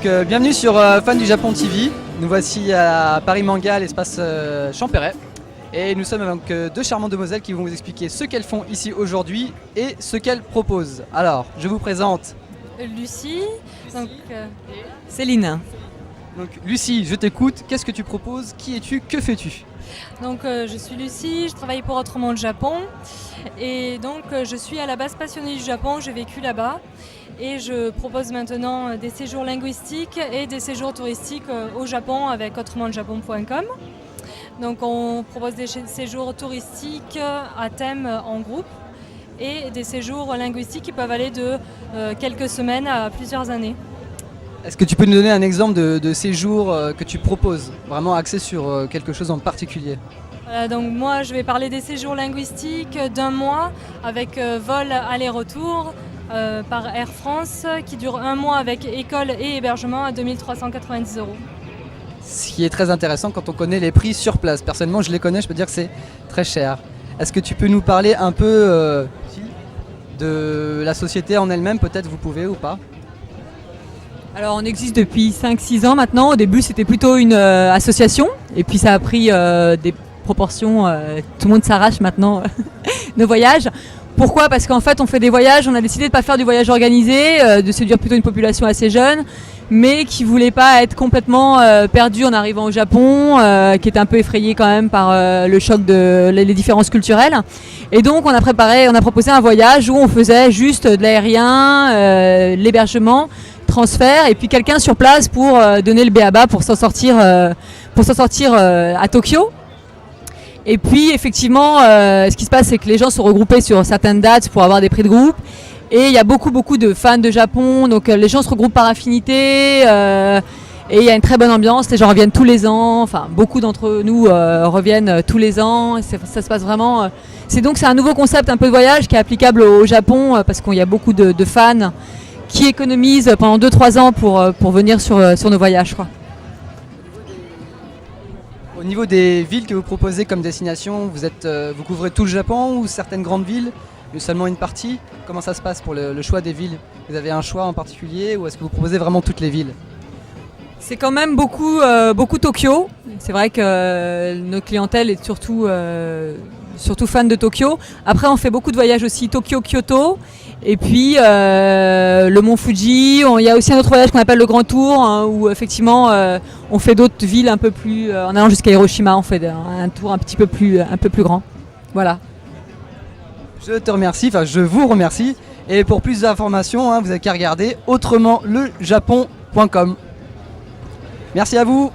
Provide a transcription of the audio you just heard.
Bienvenue sur Fan du Japon TV. Nous voici à Paris Manga, à l'espace Champéret. Et nous sommes avec deux charmantes demoiselles qui vont vous expliquer ce qu'elles font ici aujourd'hui et ce qu'elles proposent. Alors, je vous présente Lucie. Donc, Céline. Donc, Lucie, je t'écoute. Qu'est-ce que tu proposes? Qui es-tu? Que fais-tu? donc je suis Lucie, je travaille pour Autrement le Japon. Et donc je suis à la base passionnée du Japon, j'ai vécu là-bas. Et je propose maintenant des séjours linguistiques et des séjours touristiques au Japon avec autrementlejapon.com. Donc on propose des séjours touristiques à thème en groupe et des séjours linguistiques qui peuvent aller de quelques semaines à plusieurs années. Est-ce que tu peux nous donner un exemple de séjour que tu proposes, vraiment axé sur quelque chose en particulier? Donc moi je vais parler des séjours linguistiques d'1 mois avec vol aller-retour par Air France qui dure 1 mois avec école et hébergement à 2 390 €. Ce qui est très intéressant quand on connaît les prix sur place. Personnellement, je les connais, je peux dire que c'est très cher. Est-ce que tu peux nous parler un peu de la société en elle-même? Peut-être vous pouvez ou pas? Alors on existe depuis 5-6 ans maintenant. Au début c'était plutôt une association et puis ça a pris des proportions, tout le monde s'arrache maintenant nos voyages. Pourquoi? Parce qu'en fait on fait des voyages, on a décidé de ne pas faire du voyage organisé, de séduire plutôt une population assez jeune, mais qui ne voulait pas être complètement perdue en arrivant au Japon, qui était un peu effrayée quand même par le choc les différences culturelles. Et donc on a proposé un voyage où on faisait juste de l'aérien, l'hébergement, transfert et puis quelqu'un sur place pour donner le b.a.-ba pour s'en sortir à Tokyo. Et puis effectivement, ce qui se passe, c'est que les gens sont regroupés sur certaines dates pour avoir des prix de groupe. Et il y a beaucoup de fans de Japon, donc les gens se regroupent par affinité. Et il y a une très bonne ambiance, les gens reviennent tous les ans. Enfin, beaucoup d'entre nous reviennent tous les ans. Ça se passe vraiment. C'est un nouveau concept un peu de voyage qui est applicable au Japon parce qu'il y a beaucoup de fans qui économisent pendant 2-3 ans pour venir sur nos voyages, quoi. Au niveau des villes que vous proposez comme destination, vous couvrez tout le Japon ou certaines grandes villes, ou seulement une partie? Comment ça se passe pour le choix des villes? Vous avez un choix en particulier ou est-ce que vous proposez vraiment toutes les villes? C'est quand même beaucoup Tokyo. C'est vrai que notre clientèle est surtout fans de Tokyo. Après, on fait beaucoup de voyages aussi Tokyo-Kyoto. Et puis le mont Fuji. Il y a aussi un autre voyage qu'on appelle le Grand Tour, hein, où effectivement on fait d'autres villes un peu plus. En allant jusqu'à Hiroshima, on fait un tour un peu plus grand. Voilà. Je vous remercie. Et pour plus d'informations, vous n'avez qu'à regarder autrementlejapon.com. Merci à vous.